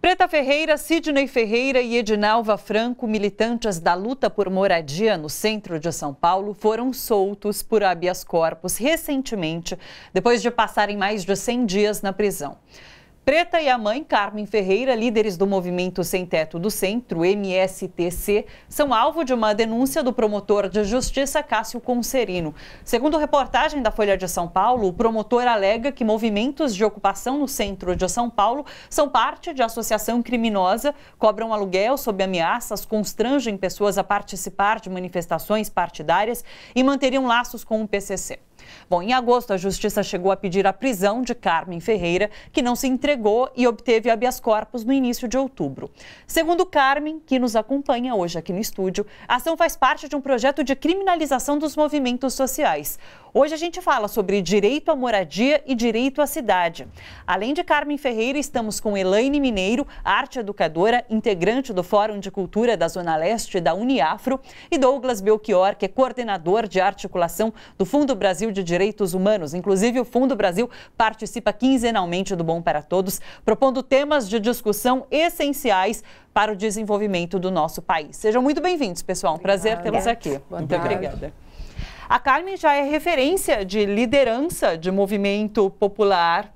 Preta Ferreira, Sidney Ferreira e Edinalva Franco, militantes da luta por moradia no centro de São Paulo, foram soltos por habeas corpus recentemente, depois de passarem mais de 100 dias na prisão. Preta e a mãe, Carmen Ferreira, líderes do Movimento Sem Teto do Centro, MSTC, são alvo de uma denúncia do promotor de justiça Cássio Conserino. Segundo reportagem da Folha de São Paulo, o promotor alega que movimentos de ocupação no centro de São Paulo são parte de associação criminosa, cobram aluguel sob ameaças, constrangem pessoas a participar de manifestações partidárias e manteriam laços com o PCC. Bom, em agosto, a Justiça chegou a pedir a prisão de Carmen Ferreira, que não se entregou e obteve habeas corpus no início de outubro. Segundo Carmen, que nos acompanha hoje aqui no estúdio, a ação faz parte de um projeto de criminalização dos movimentos sociais. Hoje a gente fala sobre direito à moradia e direito à cidade. Além de Carmen Ferreira, estamos com Elaine Mineiro, arte educadora, integrante do Fórum de Cultura da Zona Leste da Uniafro, e Douglas Belchior, que é coordenador de articulação do Fundo Brasil de Direitos Humanos. Inclusive, o Fundo Brasil participa quinzenalmente do Bom para Todos, propondo temas de discussão essenciais para o desenvolvimento do nosso país. Sejam muito bem-vindos, pessoal. Um prazer tê-los aqui. Muito obrigada. A Carmen já é referência de liderança de movimento popular,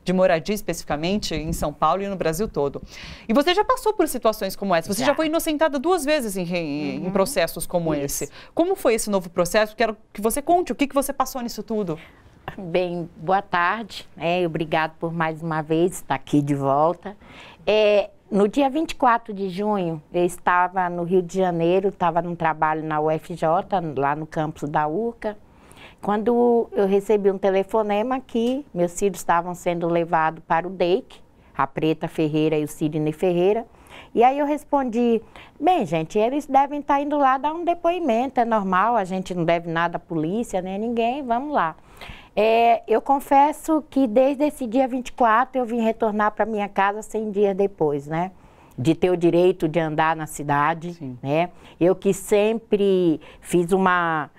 de moradia especificamente, em São Paulo e no Brasil todo. E você já passou por situações como essa? Você já foi inocentada 2 vezes em processos como esse. Como foi esse novo processo? Quero que você conte o que você passou nisso tudo. Bem, boa tarde. Obrigado por mais uma vez estar aqui de volta. No dia 24 de junho, eu estava no Rio de Janeiro, estava num trabalho na UFJ, lá no campus da URCA, quando eu recebi um telefonema que meus filhos estavam sendo levados para o DEIC, a Preta Ferreira e o Sidney Ferreira. E aí eu respondi, bem, gente, eles devem estar indo lá dar um depoimento, é normal, a gente não deve nada à polícia, nem a ninguém, vamos lá. Eu confesso que desde esse dia 24 eu vim retornar para minha casa 100 dias depois, né? De ter o direito de andar na cidade, né? Eu que sempre fiz uma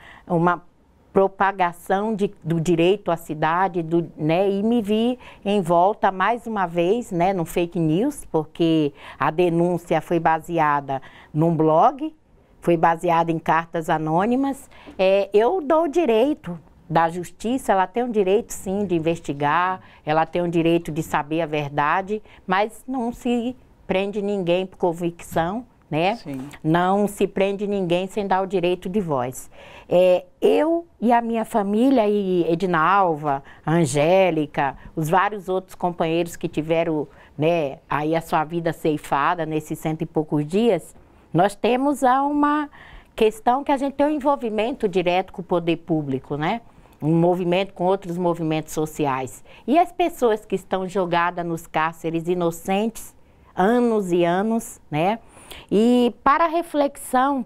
propagação do direito à cidade, né? E me vi envolta mais uma vez, né? No fake news, porque a denúncia foi baseada num blog, foi baseada em cartas anônimas. Eu dou o direito da justiça, ela tem o direito sim de investigar, ela tem o direito de saber a verdade, mas não se prende ninguém por convicção, né? Sim. Não se prende ninguém sem dar o direito de voz. Eu e a minha família, e Edinalva, a Angélica, os vários outros companheiros que tiveram, né, aí a sua vida ceifada nesses 100 e poucos dias, nós temos uma questão que a gente tem um envolvimento direto com o poder público, né? Um movimento com outros movimentos sociais. E as pessoas que estão jogadas nos cárceres inocentes, anos e anos, né? E para reflexão,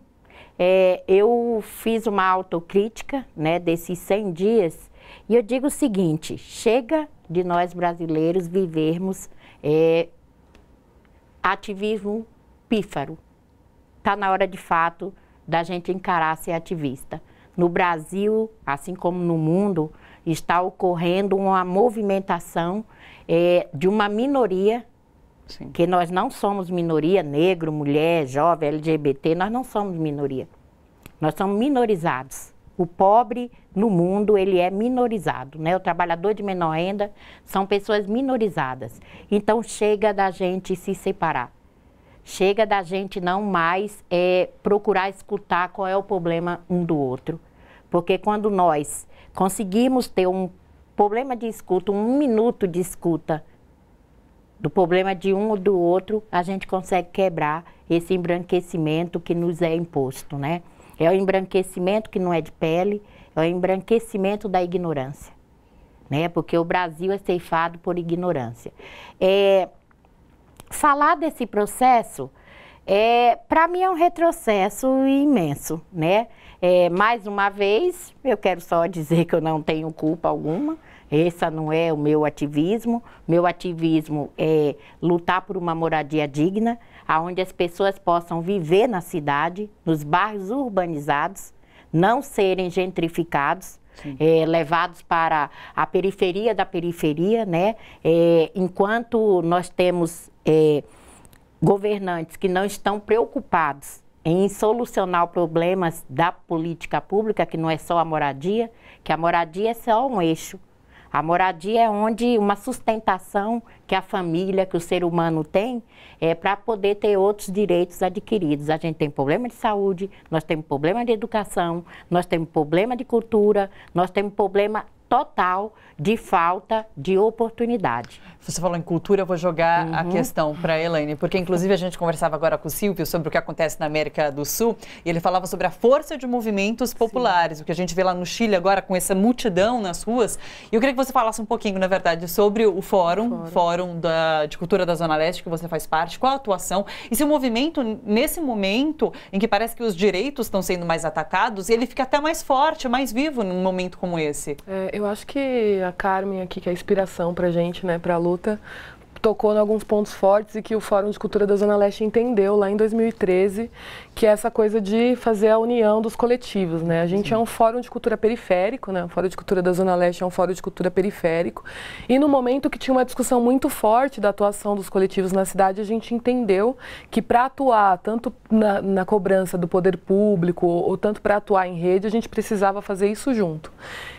eu fiz uma autocrítica, né, desses 100 dias, e eu digo o seguinte, chega de nós brasileiros vivermos ativismo pífaro. Está na hora, de fato, da gente encarar ser ativista. No Brasil, assim como no mundo, está ocorrendo uma movimentação de uma minoria, sim, que nós não somos minoria, negro, mulher, jovem, LGBT, nós não somos minoria. Nós somos minorizados. O pobre no mundo, ele é minorizado, né? O trabalhador de menor renda são pessoas minorizadas. Então, chega da gente se separar. Chega da gente não mais procurar escutar qual é o problema um do outro. Porque quando nós conseguimos ter um problema de escuta, 1 minuto de escuta do problema de um ou do outro, a gente consegue quebrar esse embranquecimento que nos é imposto, né? É o embranquecimento que não é de pele, é o embranquecimento da ignorância, né? Porque o Brasil é ceifado por ignorância. Falar desse processo, para mim é um retrocesso imenso, né? Mais uma vez, eu quero só dizer que eu não tenho culpa alguma, esse não é o meu ativismo. Meu ativismo é lutar por uma moradia digna, onde as pessoas possam viver na cidade, nos bairros urbanizados, não serem gentrificados, levados para a periferia da periferia, né? Enquanto nós temos governantes que não estão preocupados em solucionar problemas da política pública, que não é só a moradia, que a moradia é só um eixo. A moradia é onde uma sustentação que a família, que o ser humano tem, é para poder ter outros direitos adquiridos. A gente tem problema de saúde, nós temos problema de educação, nós temos problema de cultura, nós temos problema total de falta de oportunidade. Você falou em cultura, eu vou jogar a questão para a Elaine, porque inclusive a gente conversava agora com o Silvio sobre o que acontece na América do Sul, e ele falava sobre a força de movimentos populares, o que a gente vê lá no Chile agora com essa multidão nas ruas. E eu queria que você falasse um pouquinho, na verdade, sobre o Fórum de Cultura da Zona Leste, que você faz parte, qual a atuação, e se o movimento, nesse momento em que parece que os direitos estão sendo mais atacados, ele fica até mais forte, mais vivo num momento como esse. Eu acho que a Carmen aqui, que é a inspiração pra gente, né, pra luta, tocou em alguns pontos fortes e que o Fórum de Cultura da Zona Leste entendeu lá em 2013, que é essa coisa de fazer a união dos coletivos, né? A gente é um fórum de cultura periférico, né? O Fórum de Cultura da Zona Leste é um fórum de cultura periférico. E no momento que tinha uma discussão muito forte da atuação dos coletivos na cidade, a gente entendeu que para atuar tanto na cobrança do poder público ou tanto para atuar em rede, a gente precisava fazer isso junto.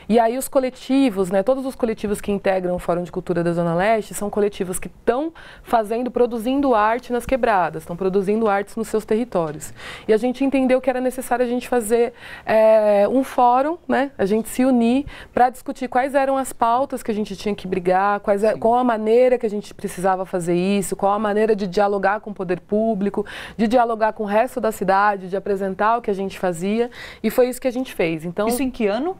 E aí os coletivos, né, todos os coletivos que integram o Fórum de Cultura da Zona Leste são coletivos que estão produzindo arte nas quebradas, estão produzindo artes nos seus territórios. E a gente entendeu que era necessário a gente fazer um fórum, né, a gente se unir para discutir quais eram as pautas que a gente tinha que brigar, qual a maneira que a gente precisava fazer isso, qual a maneira de dialogar com o poder público, de dialogar com o resto da cidade, de apresentar o que a gente fazia, e foi isso que a gente fez. Então, isso em que ano?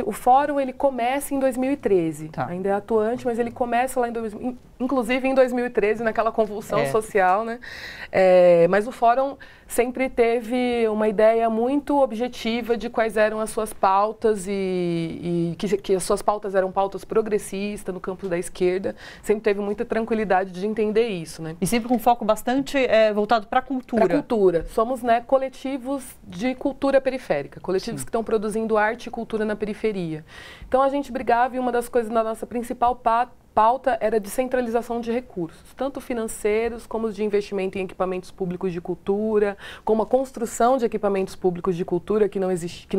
O fórum ele começa em 2013, ainda é atuante, mas ele começa lá inclusive em 2013, naquela convulsão social, né? Mas o fórum sempre teve uma ideia muito objetiva de quais eram as suas pautas e que as suas pautas eram pautas progressistas no campo da esquerda, sempre teve muita tranquilidade de entender isso, né? E sempre com foco bastante voltado para a cultura. Para a cultura. Somos, né, coletivos de cultura periférica, coletivos que estão produzindo arte e cultura na periferia. Então a gente brigava e uma das coisas da nossa principal pauta era de centralização de recursos, tanto financeiros como de investimento em equipamentos públicos de cultura, como a construção de equipamentos públicos de cultura que não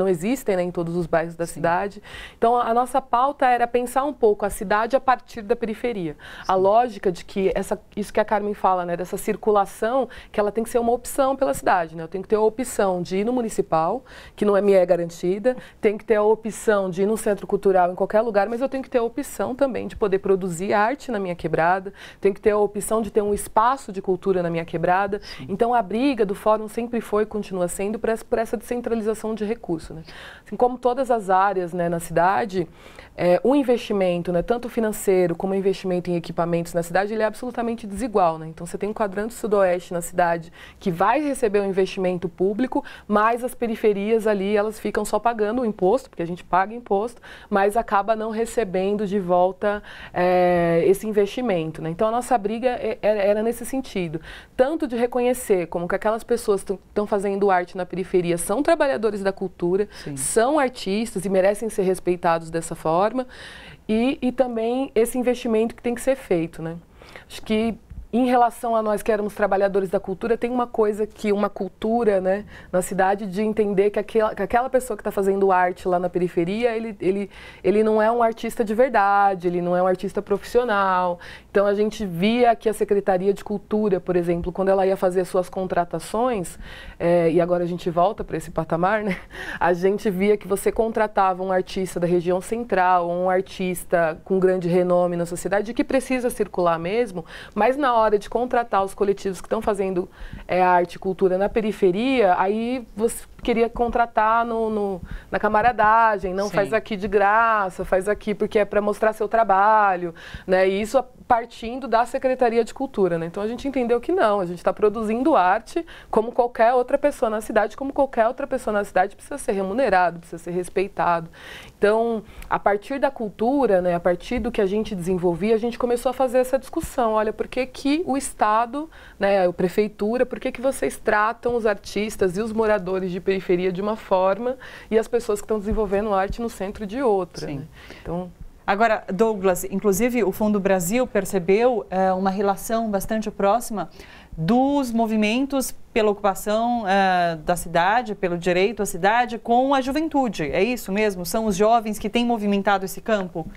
existem, né, em todos os bairros da cidade. Então a nossa pauta era pensar um pouco a cidade a partir da periferia. A lógica de que isso que a Carmen fala, né, dessa circulação, que ela tem que ser uma opção pela cidade, né? Eu tenho que ter a opção de ir no municipal, que não me é garantida, tenho que ter a opção de ir no centro cultural em qualquer lugar, mas eu tenho que ter a opção também de poder produzir arte na minha quebrada, tenho que ter a opção de ter um espaço de cultura na minha quebrada. Então a briga do fórum sempre foi e continua sendo por essa descentralização de recursos, né? Assim como todas as áreas, né, na cidade, o investimento, né, tanto financeiro como o investimento em equipamentos na cidade, ele é absolutamente desigual, né? Então você tem um quadrante sudoeste na cidade que vai receber um investimento público, mas as periferias ali, elas ficam só pagando o imposto, porque a gente paga imposto, mas acaba não recebendo de volta esse investimento, né? Então a nossa briga era nesse sentido, tanto de reconhecer como que aquelas pessoas que estão fazendo arte na periferia são trabalhadores da cultura, são artistas e merecem ser respeitados dessa forma, e também esse investimento que tem que ser feito, né? Acho que em relação a nós que éramos trabalhadores da cultura, tem uma coisa que, uma cultura, né, na cidade, de entender que aquela pessoa que está fazendo arte lá na periferia, ele não é um artista de verdade, ele não é um artista profissional. Então a gente via que a Secretaria de Cultura, por exemplo, quando ela ia fazer suas contratações, e agora a gente volta para esse patamar, né, a gente via que você contratava um artista da região central, um artista com grande renome na sociedade, que precisa circular mesmo, mas na hora de contratar os coletivos que estão fazendo arte e cultura na periferia, aí você queria contratar na camaradagem, não faz aqui de graça, faz aqui porque é para mostrar seu trabalho, né? E isso partindo da Secretaria de Cultura, né? Então a gente entendeu que não, a gente está produzindo arte como qualquer outra pessoa na cidade, como qualquer outra pessoa na cidade precisa ser remunerado, precisa ser respeitado. Então, a partir da cultura, né, a partir do que a gente desenvolvia, a gente começou a fazer essa discussão. Olha, por que o Estado, né, a Prefeitura, por que vocês tratam os artistas e os moradores de periferia de uma forma e as pessoas que estão desenvolvendo arte no centro de outra? Né? Então, Agora, Douglas, inclusive o Fundo Brasil percebeu uma relação bastante próxima dos movimentos pela ocupação da cidade, pelo direito à cidade, com a juventude. É isso mesmo? São os jovens que têm movimentado esse campo?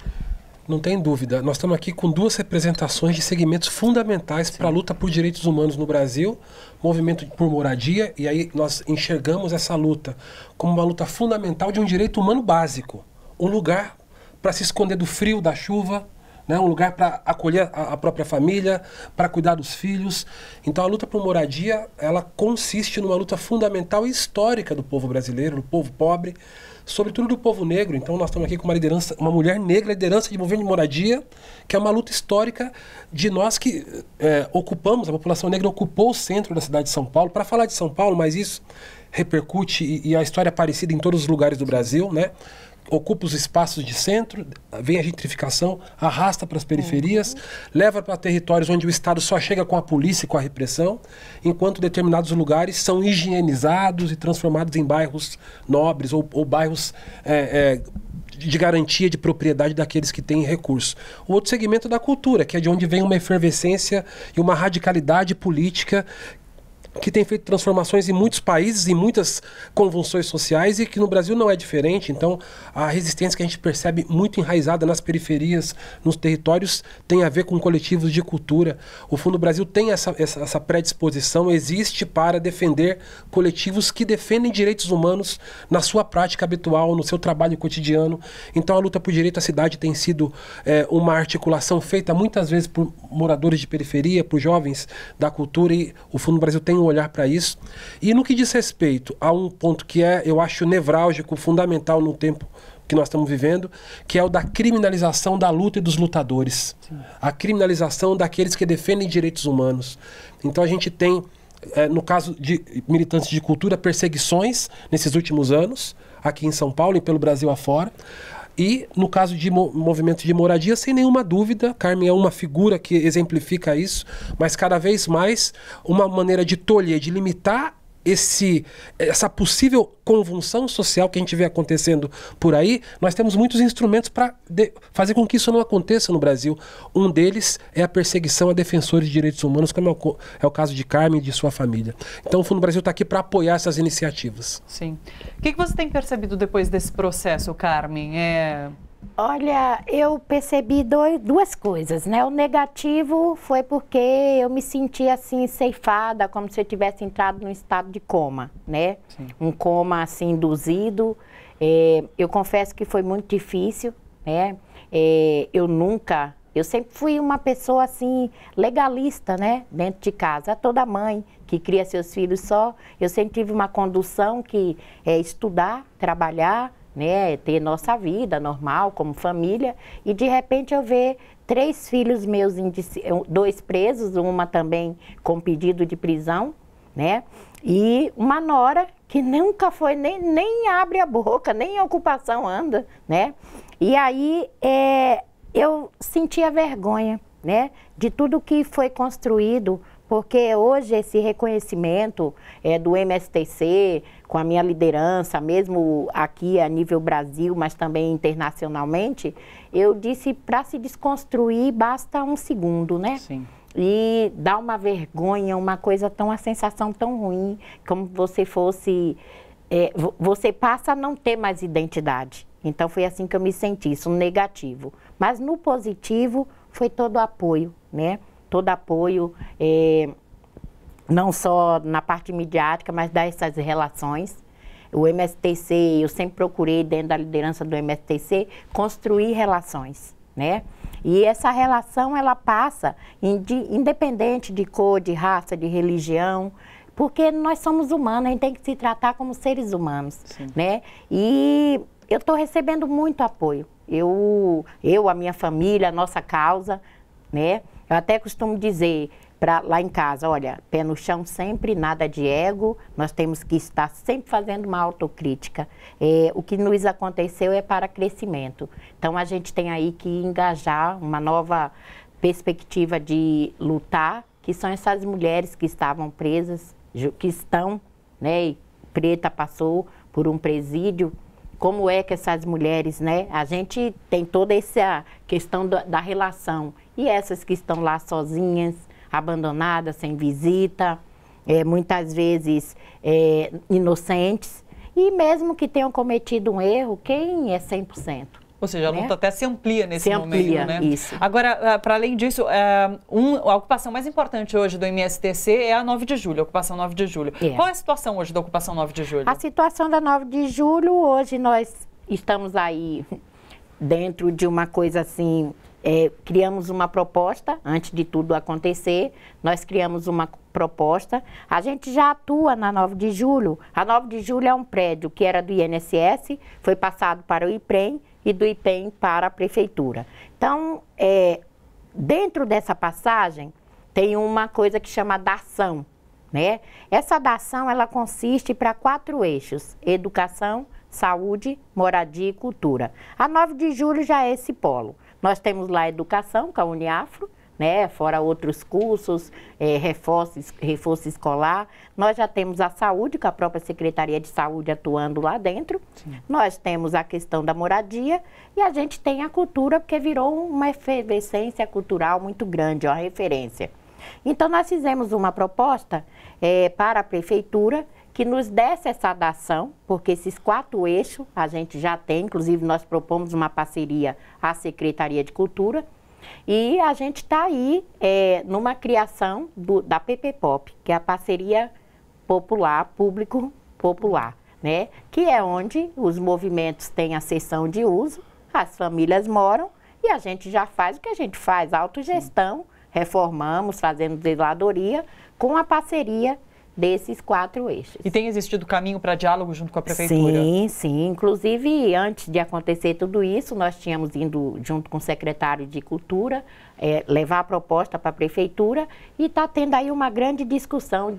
Não tem dúvida. Nós estamos aqui com duas representações de segmentos fundamentais para a luta por direitos humanos no Brasil, movimento por moradia, e aí nós enxergamos essa luta como uma luta fundamental de um direito humano básico. Um lugar para se esconder do frio, da chuva, né? Um lugar para acolher a própria família, para cuidar dos filhos. Então a luta por moradia, ela consiste numa luta fundamental e histórica do povo brasileiro, do povo pobre, sobretudo do povo negro. Então nós estamos aqui com uma liderança, uma mulher negra, liderança de movimento de moradia, que é uma luta histórica de nós que ocupamos, a população negra ocupou o centro da cidade de São Paulo. Para falar de São Paulo, mas isso repercute e a história é parecida em todos os lugares do Brasil, né? Ocupa os espaços de centro, vem a gentrificação, arrasta para as periferias, leva para territórios onde o Estado só chega com a polícia e com a repressão, enquanto determinados lugares são higienizados e transformados em bairros nobres ou bairros de garantia de propriedade daqueles que têm recursos. O outro segmento é da cultura, que é de onde vem uma efervescência e uma radicalidade política que tem feito transformações em muitos países, em muitas convulsões sociais, e que no Brasil não é diferente. Então, a resistência que a gente percebe muito enraizada nas periferias, nos territórios, tem a ver com coletivos de cultura. O Fundo Brasil tem essa predisposição, existe para defender coletivos que defendem direitos humanos na sua prática habitual, no seu trabalho cotidiano. Então, a luta por direito à cidade tem sido uma articulação feita muitas vezes por moradores de periferia, por jovens da cultura, e o Fundo Brasil tem um olhar para isso. E no que diz respeito a um ponto que eu acho nevrálgico, fundamental no tempo que nós estamos vivendo, que é o da criminalização da luta e dos lutadores. Sim. A criminalização daqueles que defendem direitos humanos. Então a gente tem, no caso de militantes de cultura, perseguições nesses últimos anos, aqui em São Paulo e pelo Brasil afora. E, no caso de movimento de moradia, sem nenhuma dúvida, Carmen é uma figura que exemplifica isso, mas cada vez mais uma maneira de tolher, de limitar essa possível convulsão social que a gente vê acontecendo por aí. Nós temos muitos instrumentos para fazer com que isso não aconteça no Brasil. Um deles é a perseguição a defensores de direitos humanos, como é o caso de Carmen e de sua família. Então o Fundo Brasil está aqui para apoiar essas iniciativas. Sim. O que você tem percebido depois desse processo, Carmen? Olha, eu percebi duas coisas, né? O negativo foi porque eu me senti assim, ceifada, como se eu tivesse entrado num estado de coma, né? Sim. Um coma assim, induzido. Eu confesso que foi muito difícil, né? Eu sempre fui uma pessoa assim, legalista, né? Dentro de casa. Toda mãe que cria seus filhos só, eu sempre tive uma condução que é estudar, trabalhar, né, ter nossa vida normal como família, e de repente eu ver 3 filhos meus, 2 presos, uma também com pedido de prisão, né, e uma nora que nunca foi, nem abre a boca, nem a ocupação anda, né, e aí eu sentia vergonha, né, de tudo que foi construído, porque hoje esse reconhecimento do MSTC, com a minha liderança, mesmo aqui a nível Brasil, mas também internacionalmente, eu disse, para se desconstruir basta um segundo, né? Sim. E dá uma vergonha, uma sensação tão ruim, como você fosse... você passa a não ter mais identidade. Então foi assim que eu me senti, isso no negativo. Mas no positivo foi todo o apoio, né? Todo apoio, não só na parte midiática, mas dessas relações. O MSTC, eu sempre procurei, dentro da liderança do MSTC, construir relações, né? E essa relação, ela passa, independente de cor, de raça, de religião, porque nós somos humanos, a gente tem que se tratar como seres humanos, sim, né? E eu estou recebendo muito apoio. A minha família, a nossa causa, né? Eu até costumo dizer lá em casa, olha, pé no chão sempre, nada de ego, nós temos que estar sempre fazendo uma autocrítica. O que nos aconteceu é para crescimento. Então a gente tem aí que engajar uma nova perspectiva de lutar, que são essas mulheres que estavam presas, que estão, né, Preta passou por um presídio como é que essas mulheres, né? A gente tem toda essa questão da relação. E essas que estão lá sozinhas, abandonadas, sem visita, muitas vezes inocentes. E mesmo que tenham cometido um erro, quem é 100%? Ou seja, a luta até se amplia nesse momento, amplia, né? Isso. Agora, para além disso, a ocupação mais importante hoje do MSTC é a 9 de julho, a ocupação 9 de julho. Qual é a situação hoje da ocupação 9 de julho? A situação da 9 de julho, hoje nós estamos aí dentro de uma coisa assim, criamos uma proposta, antes de tudo acontecer, nós criamos uma proposta, a gente já atua na 9 de julho. A 9 de julho é um prédio que era do INSS, foi passado para o IPREM, e do IPEM para a prefeitura. Então, dentro dessa passagem, tem uma coisa que chama dação, né? Essa dação, ela consiste para 4 eixos: educação, saúde, moradia e cultura. A 9 de julho já é esse polo. Nós temos lá a educação, com a Uniafro, né? Fora outros cursos, reforço escolar. Nós já temos a saúde, com a própria Secretaria de Saúde atuando lá dentro. Sim. Nós temos a questão da moradia e a gente tem a cultura, porque virou uma efervescência cultural muito grande, uma referência. Então, nós fizemos uma proposta para a prefeitura que nos desse essa dação, porque esses 4 eixos a gente já tem, inclusive nós propomos uma parceria à Secretaria de Cultura. E a gente está aí numa criação da PP-POP, que é a Parceria Popular, Público-Popular, né? Que é onde os movimentos têm a cessão de uso, as famílias moram e a gente já faz o que a gente faz, autogestão, reformamos, fazendo zeladoria, com a parceria desses 4 eixos. E tem existido caminho para diálogo junto com a prefeitura? Sim, sim. Inclusive, antes de acontecer tudo isso, nós tínhamos ido junto com o secretário de Cultura, levar a proposta para a prefeitura e está tendo aí uma grande discussão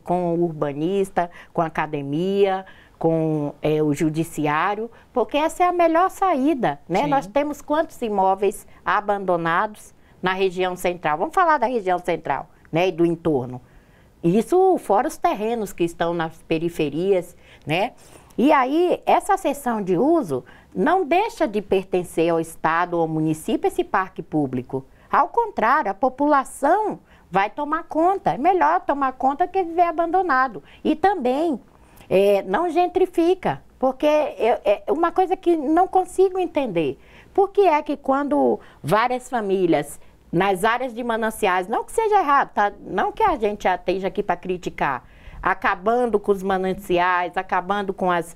com o urbanista, com a academia, com o judiciário, porque essa é a melhor saída, né? Sim. Nós temos quantos imóveis abandonados na região central? Vamos falar da região central, né? E do entorno. Isso fora os terrenos que estão nas periferias, né? E aí, essa cessão de uso não deixa de pertencer ao Estado ou ao município esse parque público. Ao contrário, a população vai tomar conta. É melhor tomar conta que viver abandonado. E também não gentrifica, porque é uma coisa que não consigo entender. Por que é que quando várias famílias nas áreas de mananciais, não que seja errado, tá? Não que a gente já esteja aqui para criticar, acabando com os mananciais, acabando com as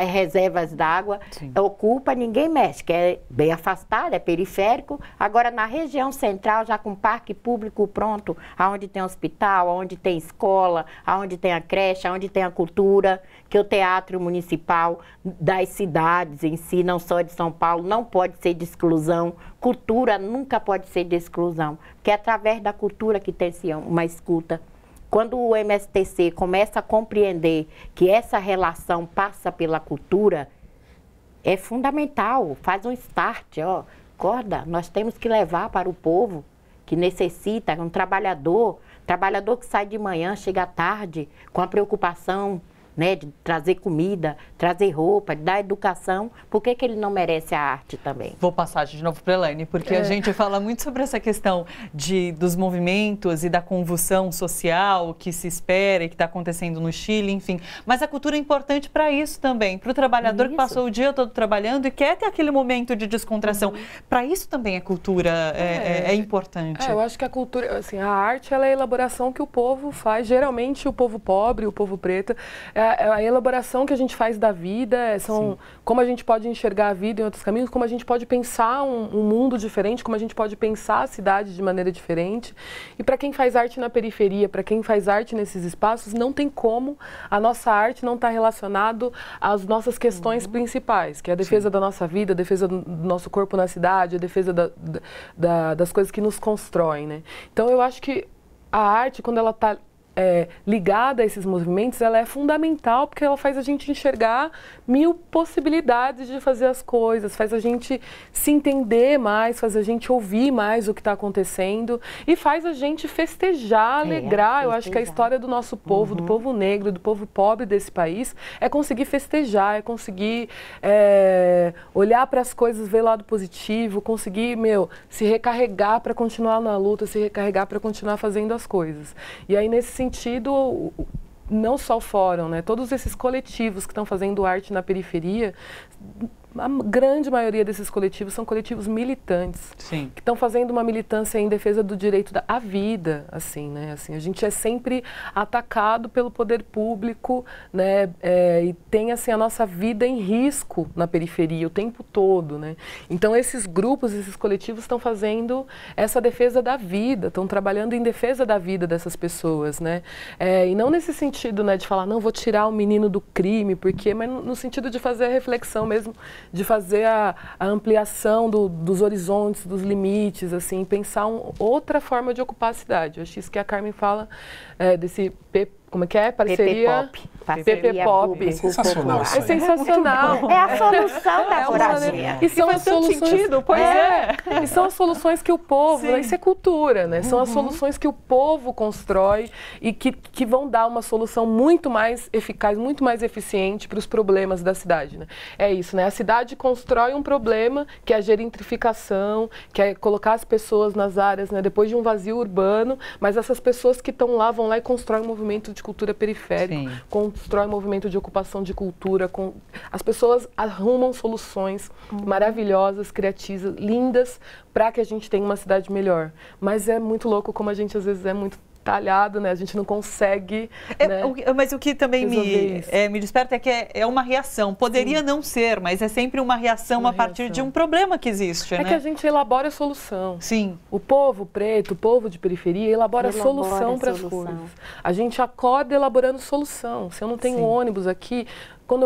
reservas d'água, ocupa, ninguém mexe, que é bem afastado, é periférico. Agora, na região central, já com parque público pronto, onde tem hospital, onde tem escola, onde tem a creche, onde tem a cultura, que o teatro municipal das cidades em si, não só de São Paulo, não pode ser de exclusão. Cultura nunca pode ser de exclusão, porque é através da cultura que tem-se uma escuta. Quando o MSTC começa a compreender que essa relação passa pela cultura, é fundamental, faz um start, acorda, nós temos que levar para o povo que necessita, um trabalhador que sai de manhã, chega à tarde, com a preocupação, né, de trazer comida, trazer roupa, de dar educação, por que ele não merece a arte também? Vou passar de novo para a Elaine, porque a gente fala muito sobre essa questão dos movimentos e da convulsão social que se espera e que está acontecendo no Chile, enfim. Mas a cultura é importante para isso também, para o trabalhador que passou o dia todo trabalhando e quer ter aquele momento de descontração. Para isso também a cultura é importante. Eu acho que a cultura, assim, a arte, ela é a elaboração que o povo faz, geralmente o povo pobre, o povo preto, a elaboração que a gente faz da vida, como a gente pode enxergar a vida em outros caminhos, como a gente pode pensar um mundo diferente, como a gente pode pensar a cidade de maneira diferente. E para quem faz arte na periferia, para quem faz arte nesses espaços, não tem como a nossa arte não estar relacionado às nossas questões principais, que é a defesa da nossa vida, a defesa do nosso corpo na cidade, a defesa das coisas que nos constroem, né? Então eu acho que a arte, quando ela está ligada a esses movimentos, ela é fundamental porque ela faz a gente enxergar 1000 possibilidades de fazer as coisas, faz a gente se entender mais, faz a gente ouvir mais o que está acontecendo e faz a gente festejar, alegrar. Eu acho que a história do nosso povo, do povo negro, do povo pobre desse país, é conseguir festejar, é conseguir olhar para as coisas, ver o lado positivo, conseguir, se recarregar para continuar na luta, se recarregar para continuar fazendo as coisas. E aí, nesse sentido, não só o fórum, né? Todos esses coletivos que estão fazendo arte na periferia, a grande maioria desses coletivos são coletivos militantes. Sim. Que estão fazendo uma militância em defesa do direito à vida, assim, né? Assim, a gente é sempre atacado pelo poder público, né? E tem, assim, a nossa vida em risco na periferia o tempo todo, né? Então, esses grupos, esses coletivos estão fazendo essa defesa da vida, estão trabalhando em defesa da vida dessas pessoas, né? E não nesse sentido, né, de falar, não, vou tirar o menino do crime, porque, mas no sentido de fazer a reflexão mesmo, de fazer a ampliação dos horizontes, dos limites, assim, pensar outra forma de ocupar a cidade. Eu acho isso que a Carmen fala desse como é que é? Parceria? PP Pop. É sensacional isso aí. É sensacional. É a solução da moradia. E são as soluções. Sentido, pois E são as soluções que o povo. Isso é cultura, né? São as soluções que o povo constrói e que vão dar uma solução muito mais eficaz, muito mais eficiente para os problemas da cidade, né? É isso, né? A cidade constrói um problema que é a gentrificação, que é colocar as pessoas nas áreas, né? Depois de um vazio urbano, mas essas pessoas que estão lá vão lá e constroem um movimento de cultura periférico, constrói um movimento de ocupação de cultura, as pessoas arrumam soluções maravilhosas, criativas, lindas, para que a gente tenha uma cidade melhor. Mas é muito louco como a gente às vezes é muito talhado, né? A gente não consegue, né? Mas o que também me desperta é que é uma reação. Poderia não ser, mas é sempre uma reação a partir de um problema que existe, né? É que a gente elabora a solução. Sim. O povo preto, o povo de periferia, elabora solução para as coisas. A gente acorda elaborando solução. Se eu não tenho ônibus aqui... Quando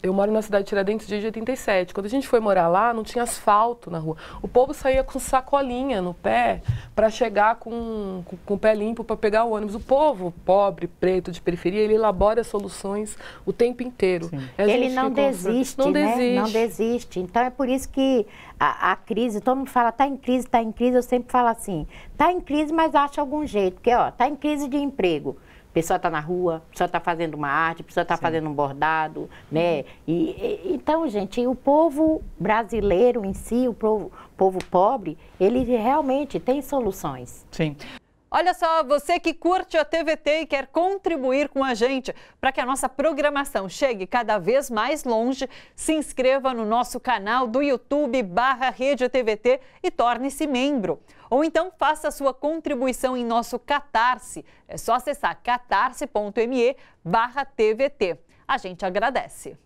eu moro na cidade de Tiradentes desde 87. Quando a gente foi morar lá, não tinha asfalto na rua. O povo saía com sacolinha no pé para chegar com o pé limpo para pegar o ônibus. O povo pobre, preto, de periferia, ele elabora soluções o tempo inteiro. Ele não desiste, né? Não desiste. Então é por isso que a crise, todo mundo fala, está em crise, está em crise. Eu sempre falo assim, está em crise, mas acha algum jeito. Porque, está em crise de emprego. A pessoa está na rua, a pessoa está fazendo uma arte, a pessoa está fazendo um bordado, né? Então, gente, o povo brasileiro em si, o povo pobre, ele realmente tem soluções. Sim. Olha só, você que curte a TVT e quer contribuir com a gente para que a nossa programação chegue cada vez mais longe, se inscreva no nosso canal do YouTube /Rede TVT e torne-se membro. Ou então faça a sua contribuição em nosso Catarse. É só acessar catarse.me/TVT. A gente agradece.